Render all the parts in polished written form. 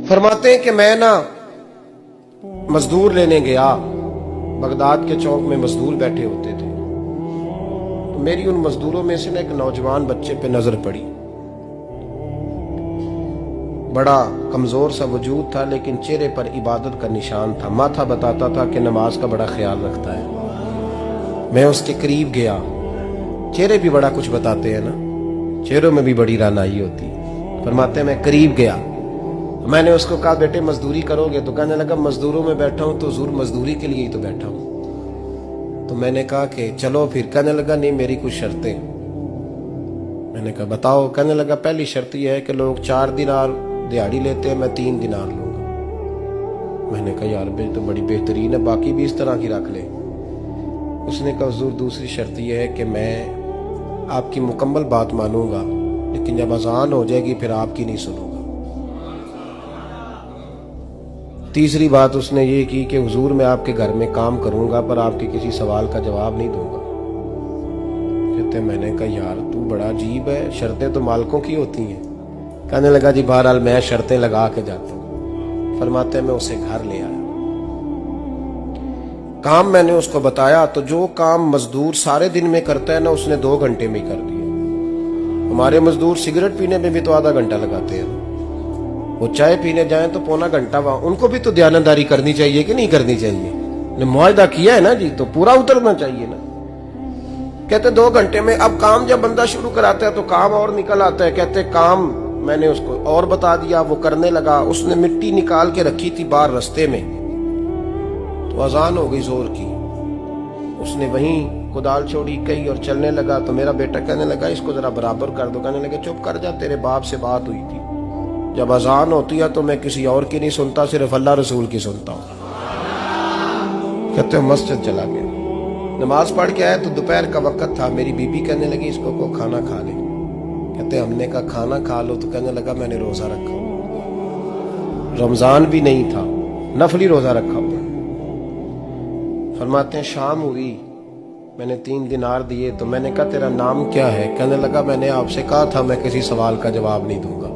फरमाते हैं कि मैं ना मजदूर लेने गया, बगदाद के चौक में मजदूर बैठे होते थे, तो मेरी उन मजदूरों में से ना एक नौजवान बच्चे पे नजर पड़ी। बड़ा कमजोर सा वजूद था, लेकिन चेहरे पर इबादत का निशान था। माथा बताता था कि नमाज का बड़ा ख्याल रखता है। मैं उसके करीब गया। चेहरे भी बड़ा कुछ बताते हैं ना, चेहरों में भी बड़ी रानाई होती है। फरमाते हैं मैं करीब गया, मैंने उसको कहा बेटे मजदूरी करोगे? तो कहने लगा मजदूरों में बैठा हूं तो हुजूर मजदूरी के लिए ही तो बैठा हूं। तो मैंने कहा कि चलो फिर। कहने लगा नहीं मेरी कुछ शर्तें। मैंने कहा बताओ? कहने लगा पहली शर्त यह है कि लोग 4 दिनार दिहाड़ी लेते हैं, मैं 3 दिनार लूंगा। मैंने कहा यार भाई तो बड़ी बेहतरीन है, बाकी भी इस तरह की रख ले। उसने कहा हुजूर दूसरी शर्त यह है कि मैं आपकी मुकम्मल बात मानूंगा, लेकिन जब अजान हो जाएगी फिर आपकी नहीं सुनूंगा। तीसरी बात उसने ये की कि हुजूर मैं आपके घर में काम करूंगा पर आपके किसी सवाल का जवाब नहीं दूंगा। कहते मैंने कहा यार तू बड़ा अजीब है, शर्तें तो मालिकों की होती हैं। कहने लगा जी बहरहाल मैं शर्तें लगा के जाता हूं। फरमाते मैं उसे घर ले आया, काम मैंने उसको बताया, तो जो काम मजदूर सारे दिन में करता है ना उसने 2 घंटे में कर दिया। हमारे मजदूर सिगरेट पीने में भी तो आधा घंटा लगाते हैं, वो चाय पीने जाए तो पौना घंटा। वहां उनको भी तो दयानतदारी करनी चाहिए कि नहीं करनी चाहिए? ने मुआहदा किया है ना जी, तो पूरा उतरना चाहिए ना। कहते 2 घंटे में। अब काम जब बंदा शुरू कराता है तो काम और निकल आता है। कहते काम मैंने उसको और बता दिया, वो करने लगा। उसने मिट्टी निकाल के रखी थी बाहर रास्ते में, तो अजान हो गई जोर की। उसने वहीं कुदाल छोड़ी कही और चलने लगा। तो मेरा बेटा कहने लगा इसको जरा बराबर कर दो। कहने लगे चुप कर जा, तेरे बाप से बात हुई थी, जब अजान होती है तो मैं किसी और की नहीं सुनता, सिर्फ अल्लाह रसूल की सुनता हूं। कहते मस्जिद चला गया, नमाज पढ़ के आया तो दोपहर का वक्त था। मेरी बीबी कहने लगी इसको को खाना खा ले। कहते हमने कहा खाना खा लो, तो कहने लगा मैंने रोजा रखा हुआ, रमजान भी नहीं था, नफली रोजा रखा हुआ। फरमाते हैं शाम हुई, मैंने 3 दिनार दिए, तो मैंने कहा तेरा नाम क्या है? कहने लगा मैंने आपसे कहा था मैं किसी सवाल का जवाब नहीं दूंगा।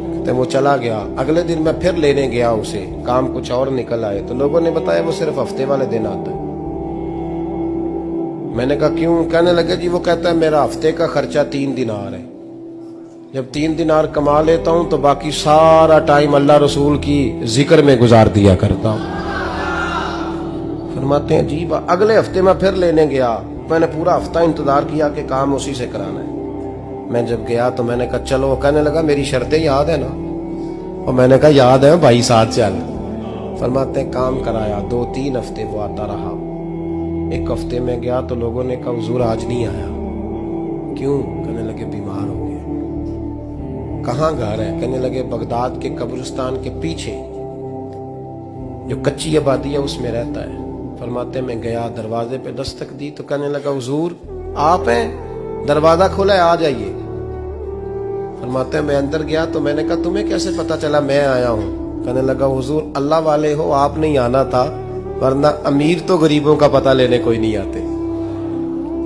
कहते वो चला गया। अगले दिन मैं फिर लेने गया उसे, काम कुछ और निकल आए, तो लोगों ने बताया वो सिर्फ हफ्ते वाले दिन आता है। मैंने कहा क्यों? कहने लगे जी वो कहता है मेरा हफ्ते का खर्चा 3 दिनार है, जब 3 दिनार कमा लेता हूं तो बाकी सारा टाइम अल्लाह रसूल की जिक्र में गुजार दिया करता हूं। फरमाते हैं जी अगले हफ्ते मैं फिर लेने गया, मैंने पूरा हफ्ता इंतजार किया कि काम उसी से कराना है। मैं जब गया तो मैंने कहा चलो। कहने लगा मेरी शर्तें याद है ना? और मैंने कहा याद है भाई साथ चल। फरमाते हैं काम कराया, 2-3 हफ्ते वो आता रहा। एक हफ्ते में गया तो लोगों ने कहा हुजूर आज नहीं आया। क्यों? कहने लगे बीमार हो गए। कहाँ घर है? कहने लगे बगदाद के कब्रिस्तान के पीछे जो कच्ची आबादी है उसमें रहता है। फरमाते मैं गया, दरवाजे पे दस्तक दी तो कहने लगा हुजूर आप हैं? दरवाजा खोला है, आ जाइए। फरमाते मैं अंदर गया तो मैंने कहा तुम्हें कैसे पता चला मैं आया हूं? कहने लगा हुजूर अल्लाह वाले हो, आप नहीं आना था, वरना अमीर तो गरीबों का पता लेने कोई नहीं आते।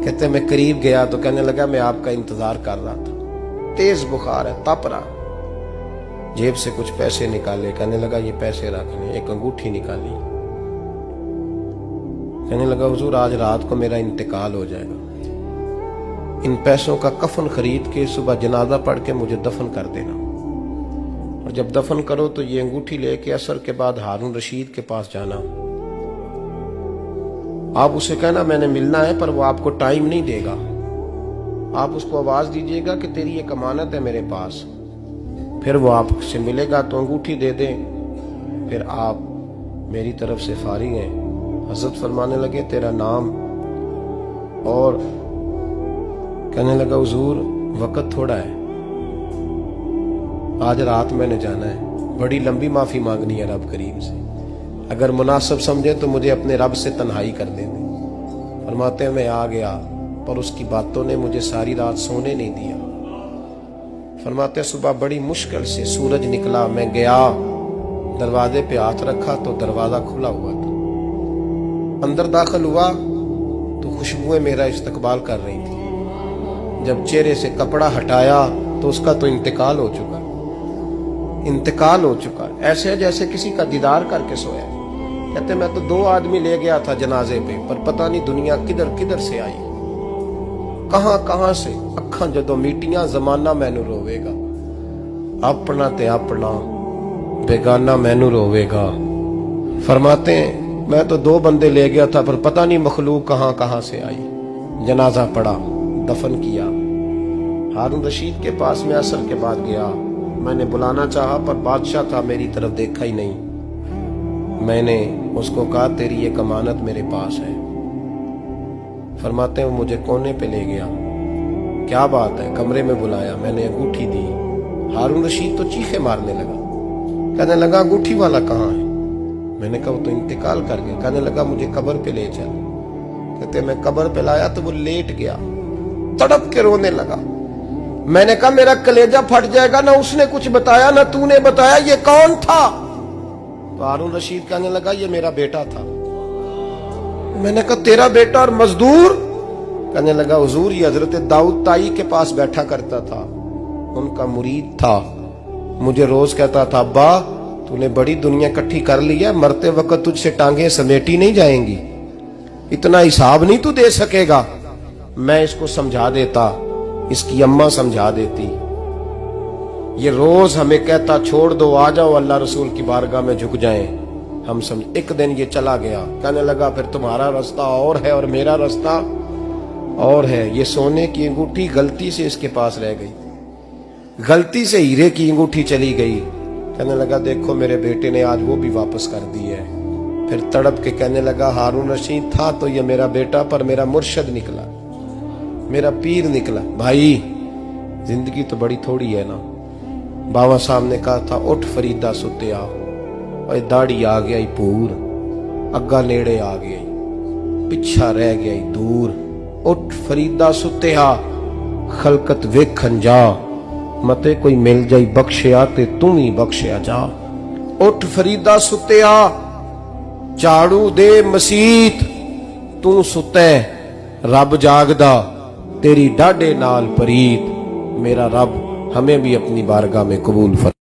कहते मैं करीब गया तो कहने लगा मैं आपका इंतजार कर रहा था, तेज बुखार है, तप रहा। जेब से कुछ पैसे निकाले, कहने लगा ये पैसे रख लें। एक अंगूठी निकाली, कहने लगा हुजूर आज रात को मेरा इंतकाल हो जाएगा, इन पैसों का कफन खरीद के सुबह जनाजा पढ़ के मुझे दफन कर देना, और जब दफन करो तो ये अंगूठी लेके असर के बाद हारून रशीद के पास जाना। आप उसे कहना मैंने मिलना है पर वो आपको टाइम नहीं देगा। आप उसको आवाज दीजिएगा कि तेरी एक अमानत है मेरे पास, फिर वो आपसे मिलेगा तो अंगूठी दे दें, फिर आप मेरी तरफ से फारिग हैं। हजरत फरमाने लगे तेरा नाम? और कहने लगा हुजूर वक्त थोड़ा है, आज रात मैंने जाना है, बड़ी लंबी माफी मांगनी है रब करीम से, अगर मुनासिब समझे तो मुझे अपने रब से तन्हाई कर देने। फरमाते हैं मैं आ गया पर उसकी बातों ने मुझे सारी रात सोने नहीं दिया। फरमाते हैं सुबह बड़ी मुश्किल से सूरज निकला, मैं गया दरवाजे पे हाथ रखा तो दरवाजा खुला हुआ था। अंदर दाखिल हुआ तो खुशबुएं मेरा इस्तकबाल कर रही थी। जब चेहरे से कपड़ा हटाया तो उसका तो इंतकाल हो चुका। इंतकाल हो चुका है, ऐसे है जैसे किसी का दीदार करके सोया। कहते मैं तो 2 आदमी ले गया था जनाजे पे, पर पता नहीं दुनिया किधर किधर से आई, कहां कहां से। अखां जदों मीटियां जमाना मैनू रोवेगा, अपना ते अपना बेगाना मैनू रोवेगा। फरमाते हैं मैं तो 2 बंदे ले गया था, पर पता नहीं मखलूक कहां कहां से आई। जनाजा पड़ा, दफन किया। हारून रशीद के पास में असर के बाद गया, मैंने बुलाना चाहा पर बादशाह था, मेरी तरफ देखा ही नहीं। मैंने उसको कहा तेरी एक अमानत मेरे पास है। फरमाते हैं वो मुझे कोने पे ले गया, क्या बात है, कमरे में बुलाया, मैंने अंगूठी दी। हारून रशीद तो चीखे मारने लगा, कहने लगा अंगूठी वाला कहाँ है? मैंने कहा वो तो इंतकाल कर गया। कहने लगा मुझे कब्र पे ले चल। कहते मैं कब्र पे लाया तो वो लेट गया, तड़प के रोने लगा। मैंने कहा मेरा कलेजा फट जाएगा, ना उसने कुछ बताया ना तूने बताया, ये कौन था? तो हारून रशीद कहने लगा ये मेरा बेटा था। मैंने कहा तेरा बेटा और मजदूर? कहने लगा हुजूर ये हजरत दाऊद ताई के पास बैठा करता था, उनका मुरीद था, मुझे रोज कहता था अब्बा तूने बड़ी दुनिया इकट्ठी कर ली है, मरते वक्त तुझसे टांगे समेटी नहीं जाएंगी, इतना हिसाब नहीं तू दे सकेगा। मैं इसको समझा देता, इसकी अम्मा समझा देती। ये रोज हमें कहता छोड़ दो, आ जाओ अल्लाह रसूल की बारगाह में झुक जाएं। हम समझ। एक दिन ये चला गया, कहने लगा फिर तुम्हारा रास्ता और है और मेरा रास्ता और है। ये सोने की अंगूठी गलती से इसके पास रह गई, गलती से हीरे की अंगूठी चली गई। कहने लगा देखो मेरे बेटे ने आज वो भी वापस कर दी है। फिर तड़प के कहने लगा हारून रशीद था तो ये मेरा बेटा, पर मेरा मुर्शद निकला, मेरा पीर निकला। भाई जिंदगी तो बड़ी थोड़ी है ना। बाबा साहब ने कहा था उठ फरीदा सुत्या, और दाढ़ी आ गया पूर, अग्गा नेड़े आ गया, पिछा रह गया दूर। उठ फरीदा सुत्या खलकत वेखन जा, मते कोई मिल जाई बख्शिया ते तू ही बख्शिया जा। उठ फरीदा सुत्या झाड़ू दे मसीत, तू सुते रब जागदा, तेरी डाडे नाल परीत। मेरा रब हमें भी अपनी बारगाह में कबूल फरमा।